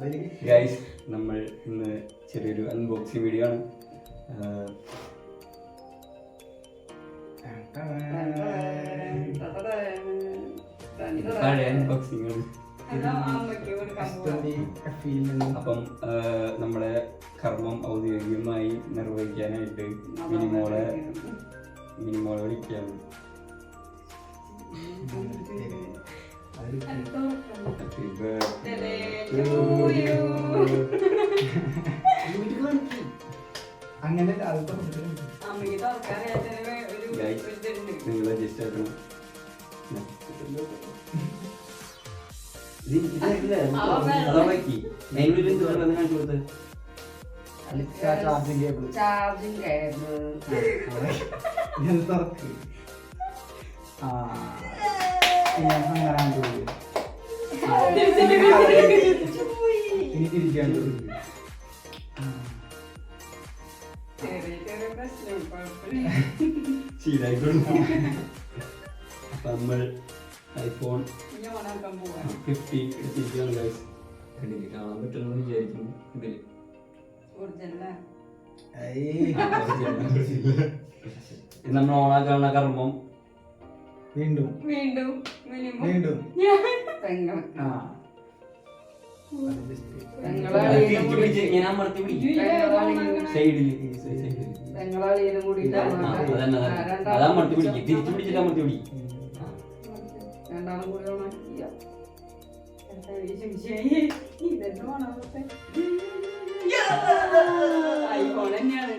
Guys നമ്മൾ ഇന്ന് ചെറിയൊരു അൺബോക്സിങ് വീഡിയോ ആണ്. അൺബോക്സിംഗ് ആണ്. അപ്പം നമ്മുടെ കർമ്മം ഔദ്യോഗികമായി നിർവഹിക്കാനായിട്ട് മിനിമോളെ വിളിക്കുകയാണ്. അങ്ങനെ നിങ്ങൾ അഡ്ജസ്റ്റ് ആക്കണം. ചാർജിങ് കേബിൾ ഇനി തിരിക്കാൻ നമ്മൾ ഐഫോൺ 50 എടുത്തിരിക്കുകയാണ് ഗൈസ്. കാണാൻ പറ്റുമെന്ന് വിചാരിക്കുന്നു. ഇതിൽ നമ്മൾ ഓണാക്കാനുള്ള കർമ്മം വീണ്ടും വീണ്ടും വീണ്ടും ഞാൻ അമർത്തി പിടിക്കും സൈഡിൽ. അത് അമർത്തി പിടിക്കും. തിരിച്ചു പിടിച്ചിട്ട് അമർത്തി പിടിക്കും. ഐഫോൺ തന്നെയാണ്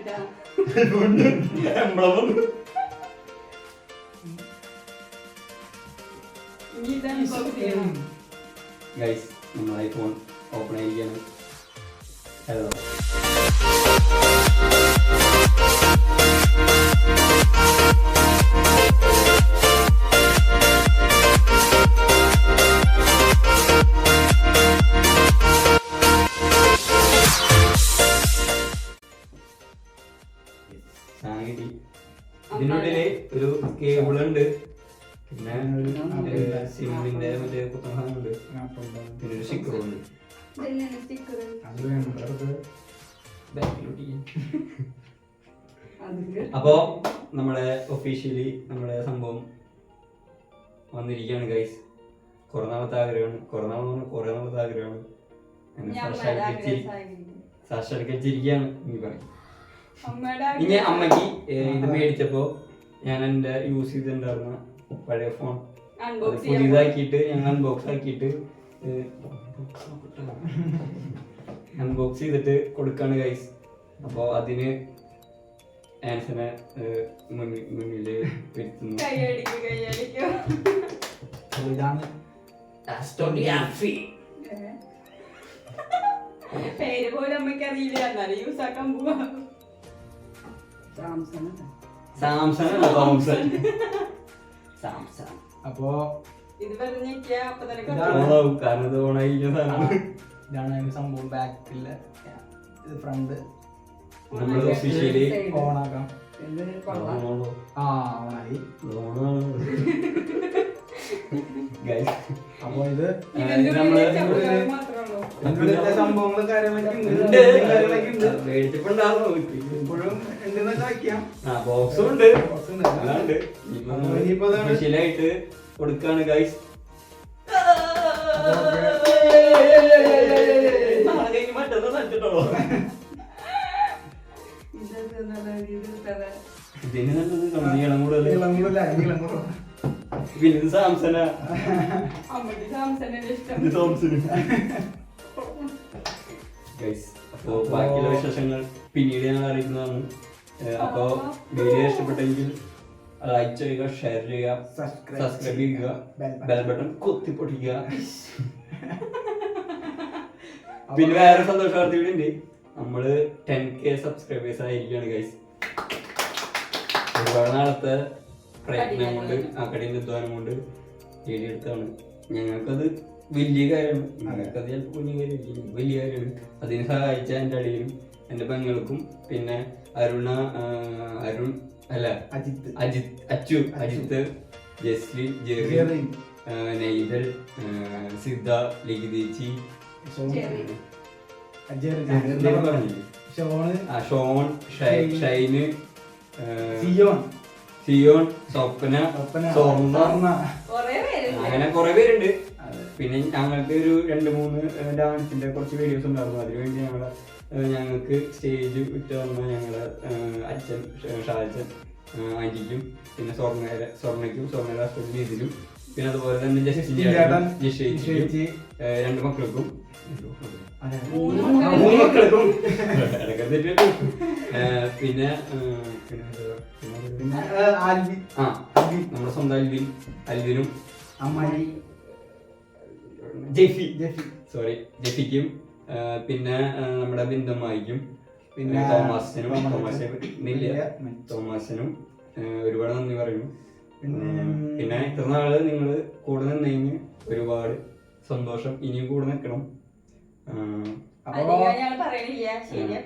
ഗൈസ് നമ്മൾ ഐഫോൺ ഓപ്പൺ ആയിരിക്കുകയാണ്. ഹലോ സാങ്കേതി. ഇതിനുള്ളില് ഒരു കേബിൾ ഉണ്ട്, പിന്നെ സിമ്മിന്റെ മറ്റേ കുത്തങ്ങളുണ്ട്, പിന്നെ ഒരു സ്റ്റിക്കറും ഉണ്ട്. അപ്പോ നമ്മുടെ ഒഫീഷ്യലി നമ്മുടെ സംഭവം വന്നിരിക്കുകയാണ് ഗൈസ്. കുറെ നാളത്തെ ആഗ്രഹമാണ്. കുറെ നാളത്തെ ആഗ്രഹമാണ്. സാക്ഷാത്കരിച്ചിരിക്കുകയാണ് ഇനി പറയും. ഇനി അമ്മക്ക് ഇത് മേടിച്ചപ്പോ ഞാൻ എന്റെ യൂസ് ചെയ്തിട്ടുണ്ടായിരുന്ന പഴയ ഫോൺ പുതിയതാക്കിയിട്ട് ഞങ്ങൾ അൺബോക്സ് ചെയ്തിട്ട് കൊടുക്കാണ് ഗൈസ്. അപ്പോൾ അതിന് ആൻസനെ മുന്നില് വരുത്തുന്നു. ഇതാണ് പേര് പോലും അമ്മയ്ക്ക് അറിയില്ല, എന്നാലും യൂസ് ആക്കാൻ പോവാ. അപ്പോ ഇത് പറഞ്ഞ അപ്പൊ തന്നെ ഇതാണ് അതിന്റെ സംഭവം. ബാക്കില് ഫ്രണ്ട് ഓണാക്കാം. ഓണായി. അപ്പൊ ഇത് സംഭവങ്ങളും കാര്യങ്ങളൊക്കെ ഇപ്പോഴും ഉണ്ടെന്നൊക്കെ വയ്ക്കാം. ബോക്സും ഉണ്ട്. സ്പെഷ്യലായിട്ട് കൊടുക്കാണ് ഗൈസ്. ഇതിന് നല്ലത് നീളം കൂടുതൽ. പിന്നെ സാംസന ഗൈസ്. അപ്പോ ബാക്കിയുള്ള വിശേഷങ്ങൾ പിന്നീട് ഞങ്ങൾ അറിയിക്കുന്നതാണ്. അപ്പോ വീഡിയോ ഇഷ്ടപ്പെട്ടെങ്കിൽ ലൈക്ക് ചെയ്യുക, ഷെയർ ചെയ്യുക, സബ്സ്ക്രൈബ് ചെയ്യുക, ബെൽ ബട്ടൺ കുത്തിപ്പൊട്ടിക്കുക. പിന്നെ വേറെ സന്തോഷവാർത്ത കൂടി ഉണ്ട്. നമ്മള് 10K സബ്സ്ക്രൈബേഴ്സ് ആയിരിക്കുകയാണ് ഗൈസ്. ഒരുപാട് നാളത്തെ പ്രയത്നം കൊണ്ട് കഠിന അധ്വാനം കൊണ്ട് നേടിയെടുത്താണ്. ഞങ്ങൾക്കത് വലിയ കാര്യമാണ്. ഞങ്ങൾക്കത് ചിലപ്പോൾ കുഞ്ഞു കാര്യമായിരിക്കും, വലിയ കാര്യമാണ്. അതിന് സഹായിച്ച എൻ്റെ അടിയിലും എൻ്റെ പെങ്ങൾക്കും പിന്നെ അജിത്ത്, ജസ്ലി, ജെറി, നൈദൽ, സിദ്ധ, ലിഖിതേച്ചി, ചെറി. ഷോണ് ഷോൺ, ഷൈന്, സിയോൺ സിയോൺ, സ്വപ്ന, സ്വർണ്ണ, കുറേ പേരുണ്ട്. അങ്ങനെ കുറെ പേരുണ്ട്. പിന്നെ ഞങ്ങൾക്ക് ഒരു 2-3 ഡാൻസിന്റെ കുറച്ച് വീഡിയോസ് ഉണ്ടായിരുന്നു. അതിനുവേണ്ടി ഞങ്ങൾക്ക് സ്റ്റേജ് വിട്ട് തന്ന ഞങ്ങളുടെ അച്ഛൻ ഷാജൻ ആന്റിക്കും പിന്നെ സ്വർണ്ണയ്ക്കും സ്വർണ്ണയുടെ ഹസ്ബൻഡ് ഇതിലും പിന്നെ അതുപോലെ തന്നെ ജസ്റ്റിനും 2 മക്കൾക്കും 3 മക്കൾക്കും പിന്നെ നമ്മുടെ സ്വന്തം അൽവിനും അമ്മായി ജെഫിക്കും പിന്നെ നമ്മുടെ ബിന്ദമ്മായിക്കും പിന്നെ തോമസിനും ഒരുപാട് നന്ദി പറയുന്നു. പിന്നെ ഇത്ര നാള് നിങ്ങള് കൂടെ നിന്നതിന് ഒരുപാട് സന്തോഷം. ഇനിയും കൂടെ നിൽക്കണം.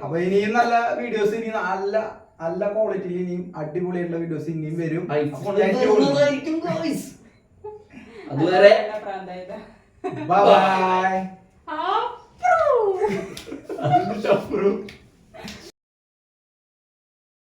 അപ്പൊ ഇനിയും നല്ല വീഡിയോസ്, ഇനി നല്ല ക്വാളിറ്റിയിൽ ഇനിയും അടിപൊളിയായിട്ടുള്ള വീഡിയോസ് ഇനിയും വരും. അതുവരെ ബൈ. ആ